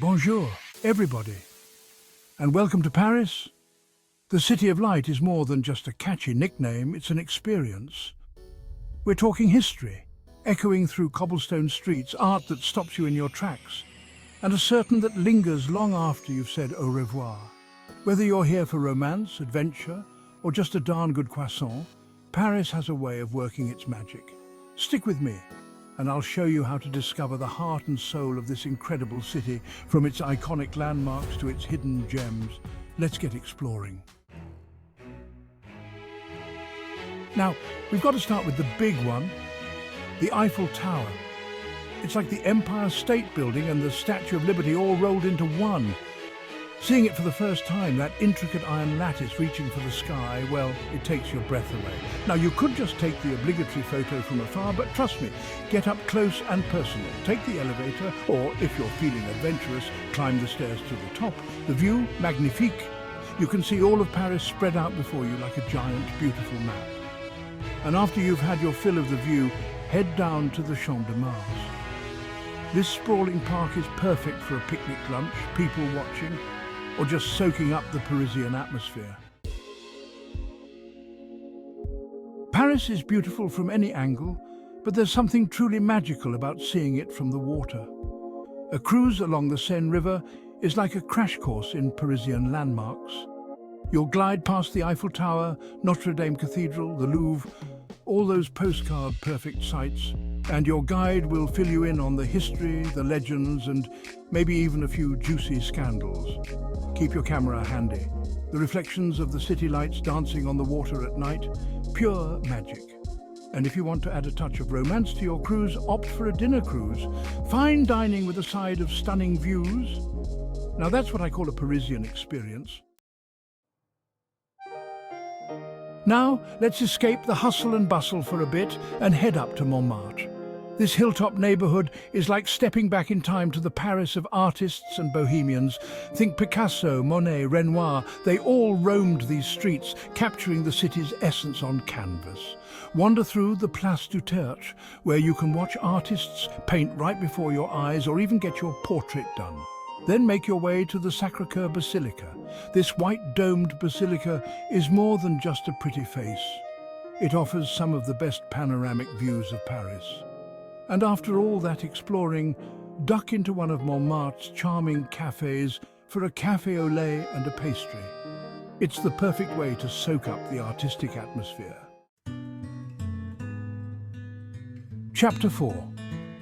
Bonjour, everybody, and welcome to Paris. The City of Light is more than just a catchy nickname, it's an experience. We're talking history, echoing through cobblestone streets, art that stops you in your tracks, and a certain that lingers long after you've said au revoir. Whether you're here for romance, adventure, or just a darn good croissant, Paris has a way of working its magic. Stick with me, and I'll show you how to discover the heart and soul of this incredible city, from its iconic landmarks to its hidden gems. Let's get exploring. Now, we've got to start with the big one, the Eiffel Tower. It's like the Empire State Building and the Statue of Liberty all rolled into one. Seeing it for the first time, that intricate iron lattice reaching for the sky, well, it takes your breath away. Now, you could just take the obligatory photo from afar, but trust me, get up close and personal. Take the elevator, or if you're feeling adventurous, climb the stairs to the top. The view, magnifique. You can see all of Paris spread out before you like a giant, beautiful map. And after you've had your fill of the view, head down to the Champ de Mars. This sprawling park is perfect for a picnic lunch, people watching, or just soaking up the Parisian atmosphere. Paris is beautiful from any angle, but there's something truly magical about seeing it from the water. A cruise along the Seine River is like a crash course in Parisian landmarks. You'll glide past the Eiffel Tower, Notre Dame Cathedral, the Louvre, all those postcard-perfect sights, and your guide will fill you in on the history, the legends, and maybe even a few juicy scandals. Keep your camera handy. The reflections of the city lights dancing on the water at night, pure magic. And if you want to add a touch of romance to your cruise, opt for a dinner cruise. Fine dining with a side of stunning views. Now that's what I call a Parisian experience. Now, let's escape the hustle and bustle for a bit and head up to Montmartre. This hilltop neighborhood is like stepping back in time to the Paris of artists and bohemians. Think Picasso, Monet, Renoir. They all roamed these streets, capturing the city's essence on canvas. Wander through the Place du Tertre, where you can watch artists paint right before your eyes or even get your portrait done. Then make your way to the Sacré-Cœur Basilica. This white domed basilica is more than just a pretty face. It offers some of the best panoramic views of Paris. And after all that exploring, duck into one of Montmartre's charming cafes for a café au lait and a pastry. It's the perfect way to soak up the artistic atmosphere. Chapter 4.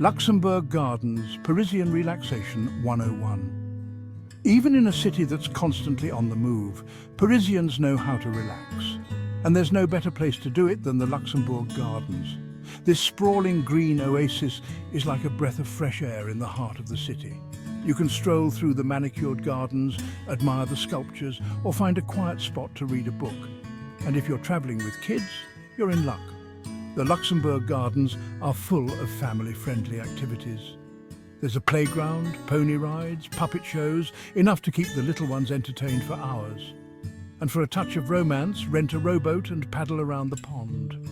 Luxembourg Gardens, Parisian Relaxation 101. Even in a city that's constantly on the move, Parisians know how to relax. And there's no better place to do it than the Luxembourg Gardens. This sprawling green oasis is like a breath of fresh air in the heart of the city. You can stroll through the manicured gardens, admire the sculptures, or find a quiet spot to read a book. And if you're traveling with kids, you're in luck. The Luxembourg Gardens are full of family-friendly activities. There's a playground, pony rides, puppet shows, enough to keep the little ones entertained for hours. And for a touch of romance, rent a rowboat and paddle around the pond.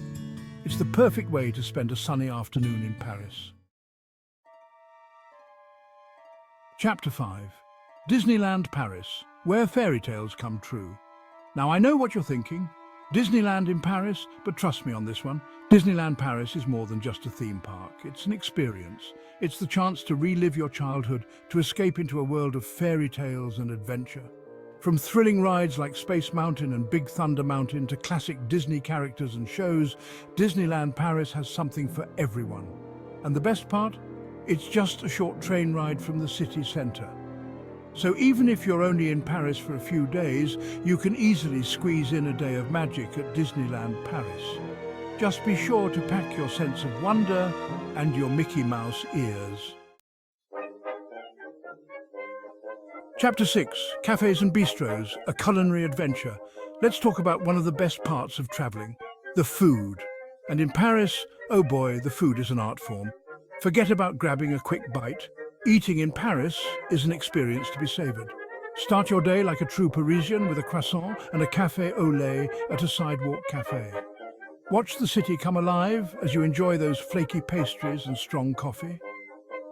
It's the perfect way to spend a sunny afternoon in Paris. Chapter 5. Disneyland Paris, where fairy tales come true. Now I know what you're thinking. Disneyland in Paris, but trust me on this one. Disneyland Paris is more than just a theme park. It's an experience. It's the chance to relive your childhood, to escape into a world of fairy tales and adventure. From thrilling rides like Space Mountain and Big Thunder Mountain to classic Disney characters and shows, Disneyland Paris has something for everyone. And the best part? It's just a short train ride from the city centre. So even if you're only in Paris for a few days, you can easily squeeze in a day of magic at Disneyland Paris. Just be sure to pack your sense of wonder and your Mickey Mouse ears. Chapter 6. Cafes and Bistros, a culinary adventure. Let's talk about one of the best parts of travelling, the food. And in Paris, oh boy, the food is an art form. Forget about grabbing a quick bite. Eating in Paris is an experience to be savoured. Start your day like a true Parisian with a croissant and a café au lait at a sidewalk cafe. Watch the city come alive as you enjoy those flaky pastries and strong coffee.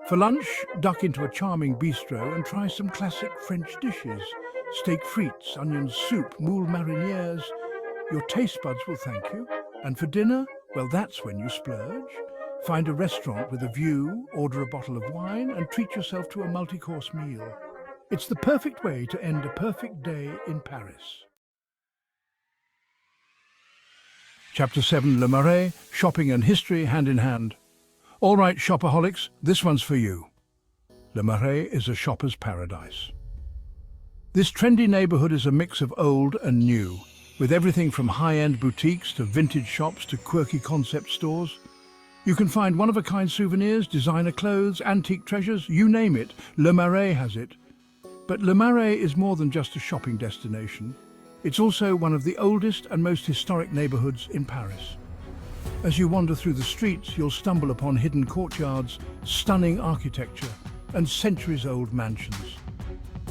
For lunch, duck into a charming bistro and try some classic French dishes. Steak frites, onion soup, moules marinières. Your taste buds will thank you. And for dinner, well, that's when you splurge. Find a restaurant with a view, order a bottle of wine, and treat yourself to a multi-course meal. It's the perfect way to end a perfect day in Paris. Chapter 7, Le Marais, shopping and history hand in hand. All right, shopaholics, this one's for you. Le Marais is a shopper's paradise. This trendy neighborhood is a mix of old and new, with everything from high-end boutiques to vintage shops to quirky concept stores. You can find one-of-a-kind souvenirs, designer clothes, antique treasures, you name it, Le Marais has it. But Le Marais is more than just a shopping destination. It's also one of the oldest and most historic neighborhoods in Paris. As you wander through the streets, you'll stumble upon hidden courtyards, stunning architecture, and centuries-old mansions.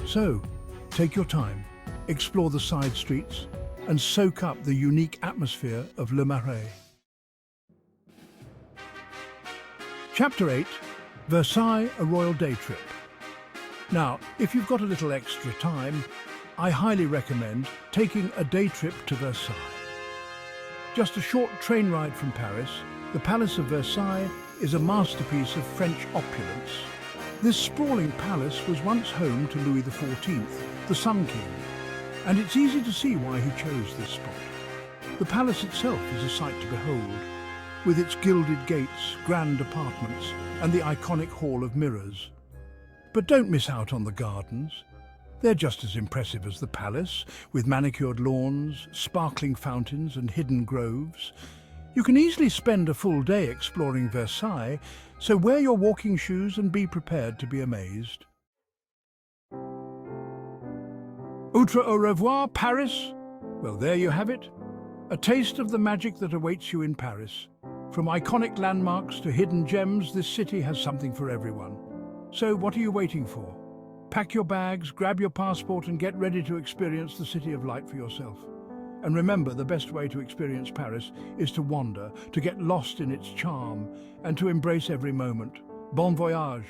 So, take your time, explore the side streets, and soak up the unique atmosphere of Le Marais. Chapter 8, Versailles, a royal day trip. Now, if you've got a little extra time, I highly recommend taking a day trip to Versailles. Just a short train ride from Paris, the Palace of Versailles is a masterpiece of French opulence. This sprawling palace was once home to Louis XIV, the Sun King, and it's easy to see why he chose this spot. The palace itself is a sight to behold, with its gilded gates, grand apartments, and the iconic Hall of Mirrors. But don't miss out on the gardens. They're just as impressive as the palace, with manicured lawns, sparkling fountains and hidden groves. You can easily spend a full day exploring Versailles, so wear your walking shoes and be prepared to be amazed. Outre au revoir, Paris? Well, there you have it. A taste of the magic that awaits you in Paris. From iconic landmarks to hidden gems, this city has something for everyone. So what are you waiting for? Pack your bags, grab your passport and get ready to experience the City of Light for yourself. And remember, the best way to experience Paris is to wander, to get lost in its charm, and to embrace every moment. Bon voyage!